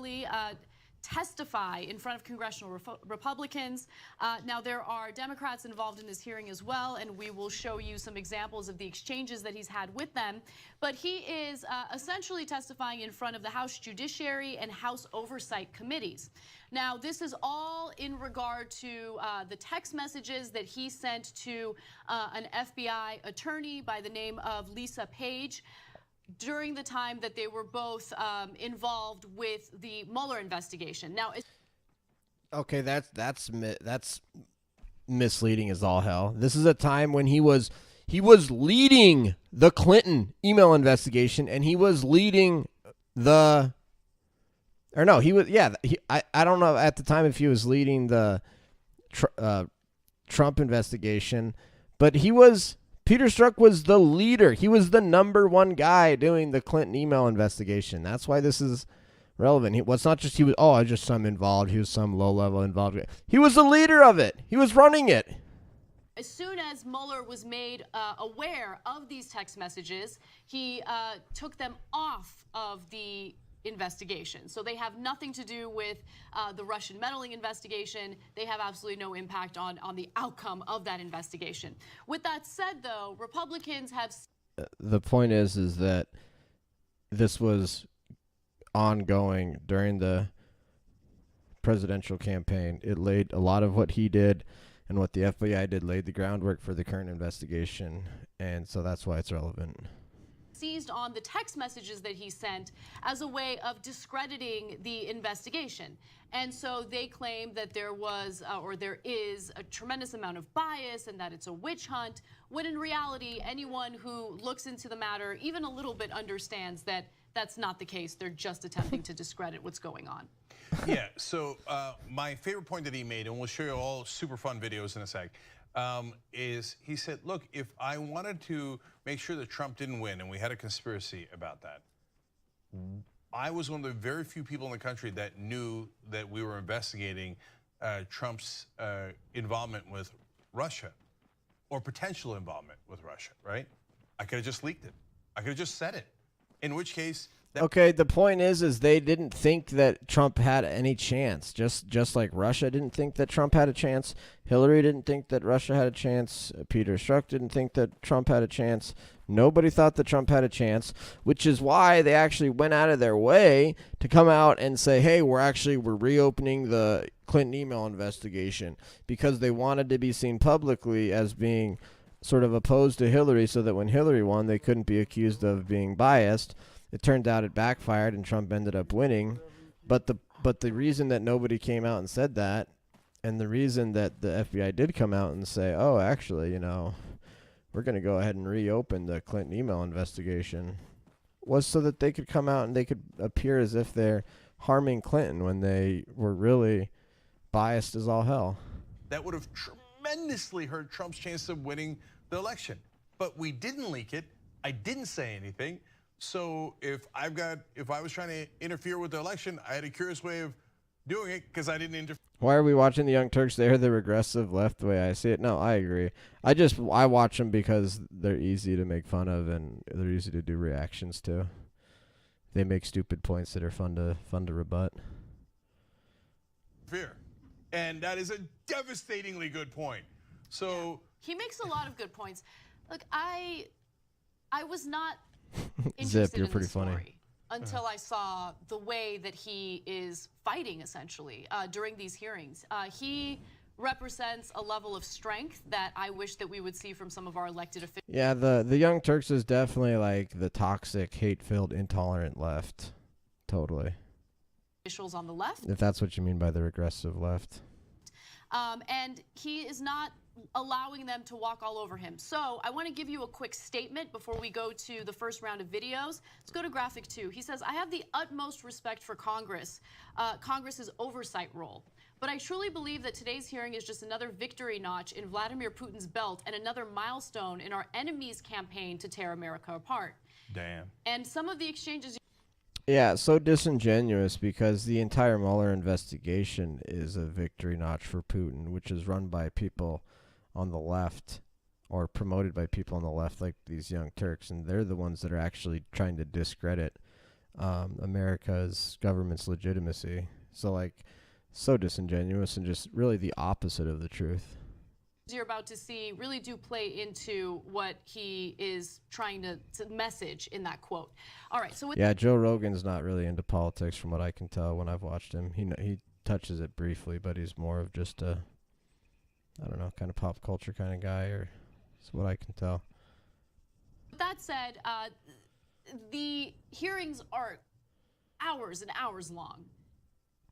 literally testify in front of congressional Republicans. Now, there are Democrats involved in this hearing as well, and we will show you some examples of the exchanges that he's had with them. But he is essentially testifying in front of the House Judiciary and House Oversight Committees. Now, this is all in regard to the text messages that he sent to an FBI attorney by the name of Lisa Page during the time that they were both involved with the Mueller investigation. Now, okay, that's misleading as all hell. This is a time when he was leading the Clinton email investigation, and he was leading I don't know at the time if he was leading the Trump investigation, but Peter Strzok was the leader. He was the #1 guy doing the Clinton email investigation. That's why this is relevant. It's not just just some involved. He was some low-level involved. He was the leader of it. He was running it. As soon as Mueller was made aware of these text messages, he took them off of the investigation. So they have nothing to do with the Russian meddling investigation. They have absolutely no impact on the outcome of that investigation. With that said, though, Republicans have... The point is that this was ongoing during the presidential campaign. It laid a lot of what he did and what the FBI did laid the groundwork for the current investigation, and so that's why it's relevant. Seized on the text messages that he sent as a way of discrediting the investigation. And so they claim that there was or there is a tremendous amount of bias and that it's a witch hunt, when in reality, anyone who looks into the matter even a little bit understands that that's not the case. They're just attempting to discredit what's going on. Yeah, so my favorite point that he made, and we'll show you all super fun videos in a sec, is he said, look, if I wanted to make sure that Trump didn't win, and we had a conspiracy about that, I was one of the very few people in the country that knew that we were investigating Trump's involvement with Russia, or potential involvement with Russia, right? I could have just leaked it. I could have just said it. In which case... Okay, the point is they didn't think that Trump had any chance. Just like Russia didn't think that Trump had a chance. Hillary didn't think that Russia had a chance. Peter Strzok didn't think that Trump had a chance. Nobody thought that Trump had a chance, which is why they actually went out of their way to come out and say, hey, we're reopening the Clinton email investigation, because they wanted to be seen publicly as being sort of opposed to Hillary, so that when Hillary won, they couldn't be accused of being biased. It turned out it backfired and Trump ended up winning. But the reason that nobody came out and said that, and the reason that the FBI did come out and say, oh, actually, we're going to go ahead and reopen the Clinton email investigation, was so that they could come out and they could appear as if they're harming Clinton when they were really biased as all hell. That would have tremendously hurt Trump's chance of winning the election. But we didn't leak it. I didn't say anything. So if I was trying to interfere with the election, I had a curious way of doing it because I didn't interfere. Why are we watching the Young Turks? They're the regressive left, the way I see it. No, I agree. I watch them because they're easy to make fun of and they're easy to do reactions to. They make stupid points that are fun to rebut. Fear. And that is a devastatingly good point. So he makes a lot of good points. Look, I was not Zip, you're pretty funny. Until I saw the way that he is fighting, essentially, during these hearings. He represents a level of strength that I wish that we would see from some of our elected officials. Yeah, the Young Turks is definitely like the toxic, hate-filled, intolerant left. Totally. Officials on the left. If that's what you mean by the regressive left. And he is not allowing them to walk all over him. So I want to give you a quick statement before we go to the first round of videos. Let's go to graphic 2. He says, I have the utmost respect for Congress's oversight role. But I truly believe that today's hearing is just another victory notch in Vladimir Putin's belt and another milestone in our enemy's campaign to tear America apart. Damn. And some of the exchanges... Yeah, so disingenuous, because the entire Mueller investigation is a victory notch for Putin, which is run by people on the left, or promoted by people on the left like these Young Turks, and they're the ones that are actually trying to discredit America's government's legitimacy. So like, so disingenuous and just really the opposite of the truth. You're about to see really do play into what he is trying to message in that quote. All right, so Yeah, Joe Rogan's not really into politics from what I can tell when I've watched him. He touches it briefly, but he's more of just a, I don't know, kind of pop culture kind of guy, or that's what I can tell. With that said, the hearings are hours and hours long.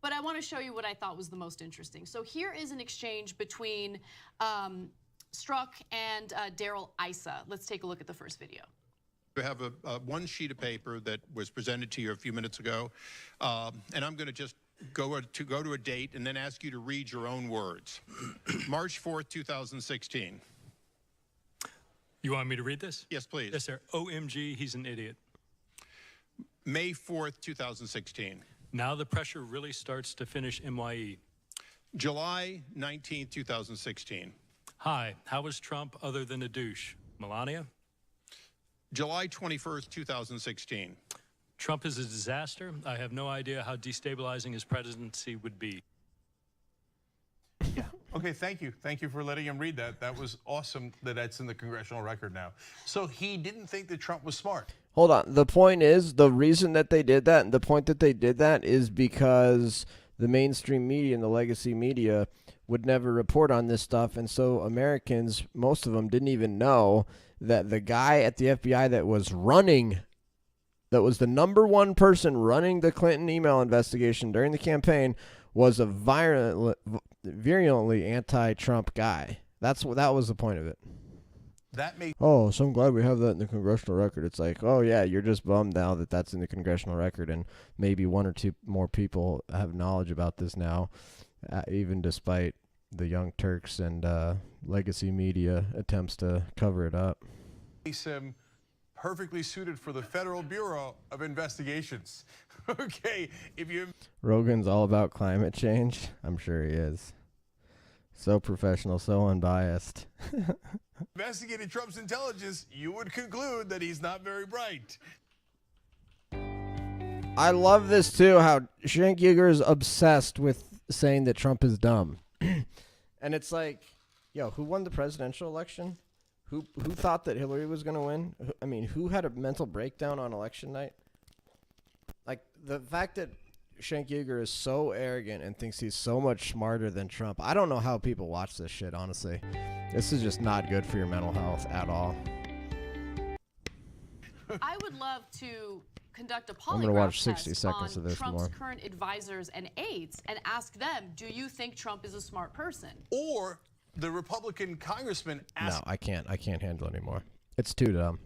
But I want to show you what I thought was the most interesting. So here is an exchange between Strzok and Darrell Issa. Let's take a look at the first video. We have one sheet of paper that was presented to you a few minutes ago, and I'm going to just go to a date and then ask you to read your own words. March 4th, 2016. You want me to read this? Yes, please. Yes, sir. OMG, he's an idiot. May 4th, 2016. Now the pressure really starts to finish MYE. July 19th, 2016. Hi, how was Trump other than a douche? Melania? July 21st, 2016. Trump is a disaster. I have no idea how destabilizing his presidency would be. Yeah. Okay, thank you. Thank you for letting him read that. That was awesome that that's in the congressional record now. So he didn't think that Trump was smart. Hold on. The point is, the reason that they did that, and the point that they did that is because the mainstream media and the legacy media would never report on this stuff. And so Americans, most of them didn't even know that the guy at the FBI that was the #1 person running the Clinton email investigation during the campaign was a virulently anti-Trump guy. That was the point of it. That made Oh, so I'm glad we have that in the congressional record. It's like, oh yeah, you're just bummed now that that's in the congressional record, and maybe 1 or 2 more people have knowledge about this now, even despite the Young Turks and legacy media attempts to cover it up. him perfectly suited for the Federal Bureau of Investigations. Okay, if you Rogan's all about climate change. I'm sure he is. So professional, so unbiased. investigated Trump's intelligence, you would conclude that he's not very bright. I love this too, how Cenk Uygur is obsessed with saying that Trump is dumb. And it's like, yo, who won the presidential election? Who thought that Hillary was going to win? I mean, who had a mental breakdown on election night? Like, the fact that Cenk Uygur is so arrogant and thinks he's so much smarter than Trump. I don't know how people watch this shit, honestly. This is just not good for your mental health at all. I would love to conduct a I'm gonna polygraph watch 60 test seconds on of this Trump's more. current advisors and aides and ask them, do you think Trump is a smart person? Or the Republican congressman asked No, I can't handle it anymore. It's too dumb.